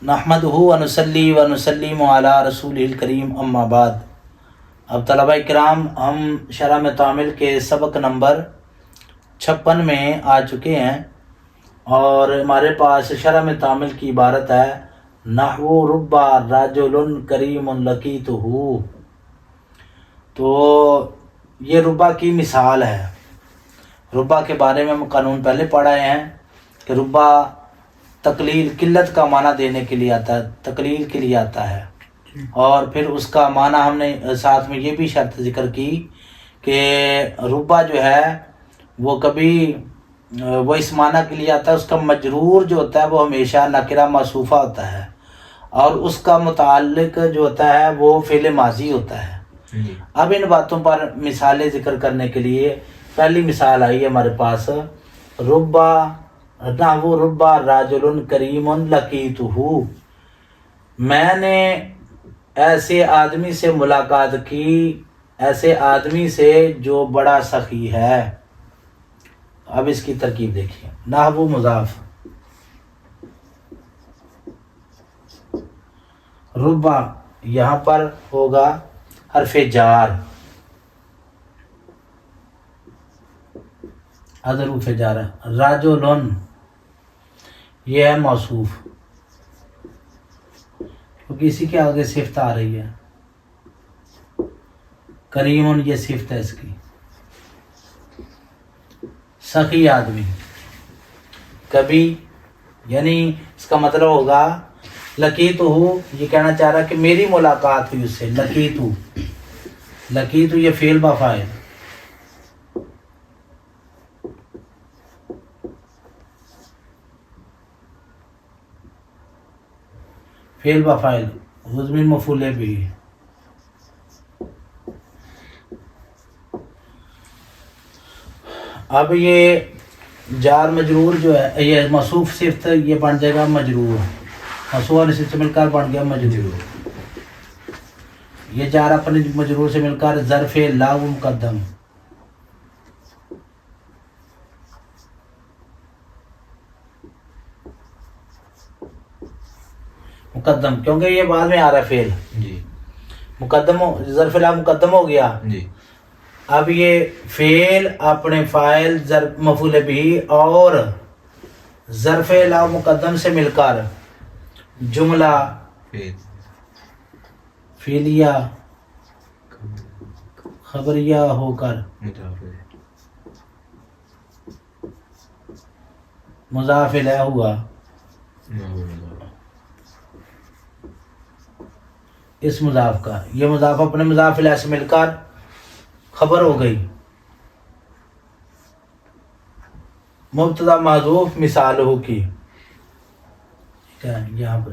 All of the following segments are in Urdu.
نحمدہ و نصلی و نسلم علی رسولہ الکریم اما بعد۔ اب طلبہ کرام ہم شرح میں تعامل کے سبق نمبر 56 میں آ چکے ہیں اور ہمارے پاس شرح میں تعامل کی عبارت ہے نحو ربا رجل کریم لقیتہ۔ تو یہ ربا کی مثال ہے۔ ربا کے بارے میں ہم قانون پہلے پڑھائے ہیں کہ ربا تقلیل قلت کا معنی دینے کے لیے آتا ہے، تقلیل کے لیے آتا ہے، اور پھر اس کا معنی ہم نے ساتھ میں یہ بھی شرط ذکر کی کہ ربا جو ہے وہ کبھی وہ اس معنی کے لیے آتا ہے، اس کا مجرور جو ہوتا ہے وہ ہمیشہ نکرہ موصوفہ ہوتا ہے اور اس کا متعلق جو ہوتا ہے وہ فعل ماضی ہوتا ہے۔ اب ان باتوں پر مثالیں ذکر کرنے کے لیے پہلی مثال آئی ہے ہمارے پاس، ربا نحو ربا رجل کریم لقیتہ، میں نے ایسے آدمی سے ملاقات کی، ایسے آدمی سے جو بڑا سخی ہے۔ اب اس کی ترکیب دیکھیے، نحو مضاف، ربا یہاں پر ہوگا حرف جار، حروف جار، رجل یہ ہے موصوف کیونکہ اسی کے آگے صفت آ رہی ہے، کریم یہ صفت ہے اس کی، سخی آدمی کبھی، یعنی اس کا مطلب ہوگا لقیتہ، یہ کہنا چاہ رہا کہ میری ملاقات ہوئی اس سے، لقیتہ یہ فعل با فاعل، فعل با فاعل حضم مفعول بھی۔ اب یہ جار مجرور جو ہے، یہ موصوف صفت یہ بن جائے گا مجرور، موصوف والی صفت سے مل کر بن گیا مجرور، یہ جار اپنے مجرور سے مل کر ظرف لا و مقدم کیونکہ یہ بعد میں آ رہا ہے فعل، مقدم ظرف لا مقدم ہو گیا۔ اب یہ فعل اپنے فاعل مفعول بھی اور ظرف لا مقدم سے مل کر جملہ فعلیہ خبریہ ہو کر مضاف الیہ ہوا، اس مضاف کا، یہ مضاف اپنے مضاف الیہ سے مل کر خبر ہو گئی، مبتدا محذوف مثال ہو کی، یہاں پر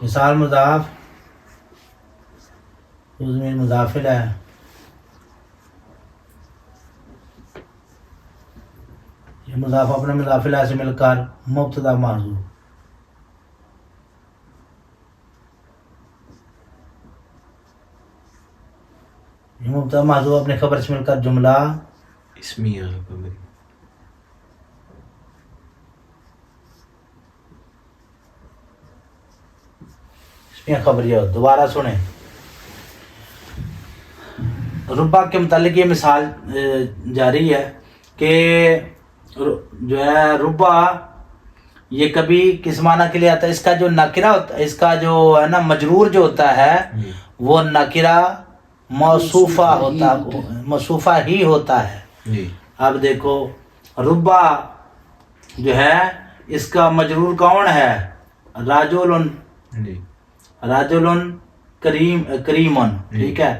مثال مضاف میں مضاف الیہ، یہ مضاف اپنے مضاف الیہ سے مل کر مبتدا محذوف، یہ مبتدا محذوف اپنے خبر سے مل کر جملہ اسمیہ خبریہ۔ دوبارہ سنیں، ربا کے متعلق یہ مثال جاری ہے کہ جو ہے ربا یہ کبھی کس معنی کے لیے آتا ہے، اس کا جو نکرہ ہوتا ہے، اس کا جو ہے نا مجرور جو ہوتا ہے وہ نکرہ موصوفہ ہوتا، موصوفہ ہی ہوتا ہے۔ اب دیکھو ربا جو ہے اس کا مجرور کون ہے، رجل کریم، ٹھیک ہے،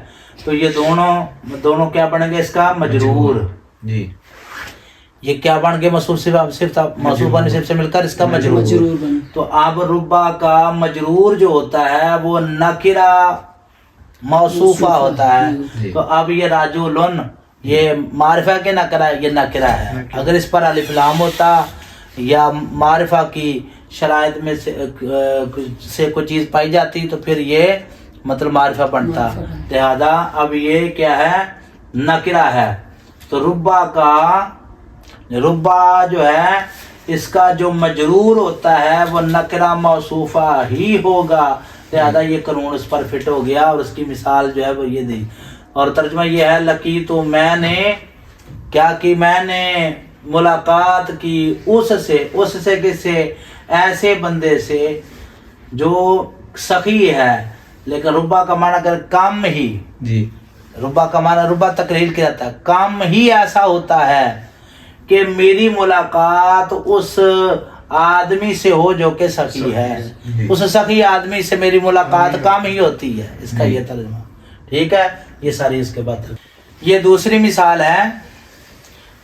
تو یہ دونوں کیا بنیں گے، اس کا مجرور، یہ کیا بن گئے، موصوف صفت موصوفہ صفت سے مل کر اس کا مجرور۔ تو اب ربا کا مجرور جو ہوتا ہے وہ نکرہ موصوفہ ہوتا ہے، تو اب یہ رجل یہ معرفہ کے نکرہ ہے، یہ نکرہ ہے، اگر اس پر الف لام ہوتا یا معرفہ کی شرائط میں سے کوئی چیز پائی جاتی تو پھر یہ مطلب معرفہ بنتا، لہذا اب یہ کیا ہے، نکرہ ہے۔ تو ربا جو ہے اس کا جو مجرور ہوتا ہے وہ نکرہ موصوفہ ہی ہوگا، لہذا یہ قانون اس پر فٹ ہو گیا، اور اس کی مثال جو ہے وہ یہ دی۔ اور ترجمہ یہ ہے لقی تو میں نے کیا کی، میں نے ملاقات کی اس سے کس سے، ایسے بندے سے جو سخی ہے، لیکن ربا کا معنی اگر کم ہی، جی ربا کا معنی ربا تقلیل کیا جاتا ہے، کم ہی ایسا ہوتا ہے کہ میری ملاقات اس آدمی سے ہو جو کہ سخی ہے، اس سخی آدمی سے میری ملاقات کم ہی ہوتی ہے، اس کا یہ ترجمہ ٹھیک ہے۔ یہ ساری اس کے بعد یہ دوسری مثال ہے،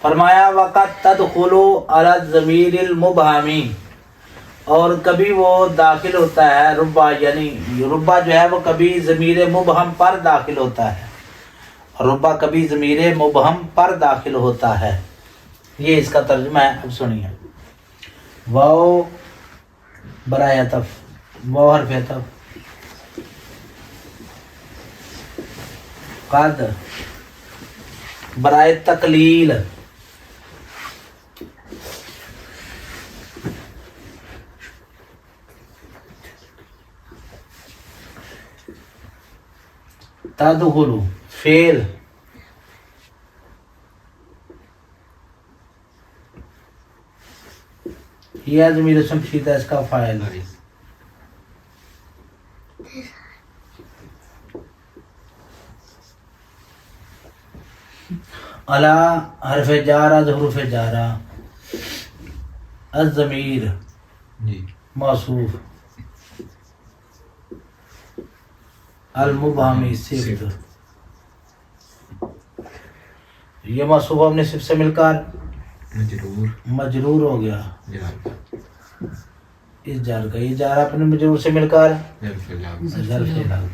فرمایا وقت تدخلو علی الضمیر المبہمی، اور کبھی وہ داخل ہوتا ہے ربا، یعنی ربا جو ہے وہ کبھی ضمیر مبہم پر داخل ہوتا ہے، ربا کبھی ضمیر مبہم پر داخل ہوتا ہے، یہ اس کا ترجمہ ہے۔ اب سنیے، واو برائے عطف، واو حرف عطف، قد برائے تقلیل، تدخلو فعل، یہ ضمیر اسم پوشیدہ اس کا فاعل، علی حرف جارہ حروف جارہ، الضمیر جی موصوف، المبہمی صفت، یہ موصوف اپنے صفت سے مل کر مجرور ہو گیا، اس جار کا یہ جار اپنے مجرور سے مل کر ظرف لام،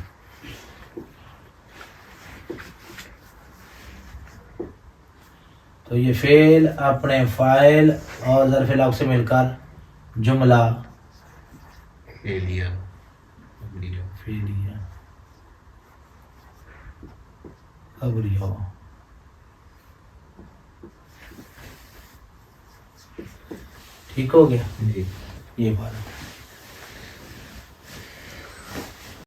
تو یہ فعل اپنے فاعل اور ظرف لام سے مل کر جملہ فعلیہ خبریہ ہو۔ ٹھیک ہو گیا یہ بات۔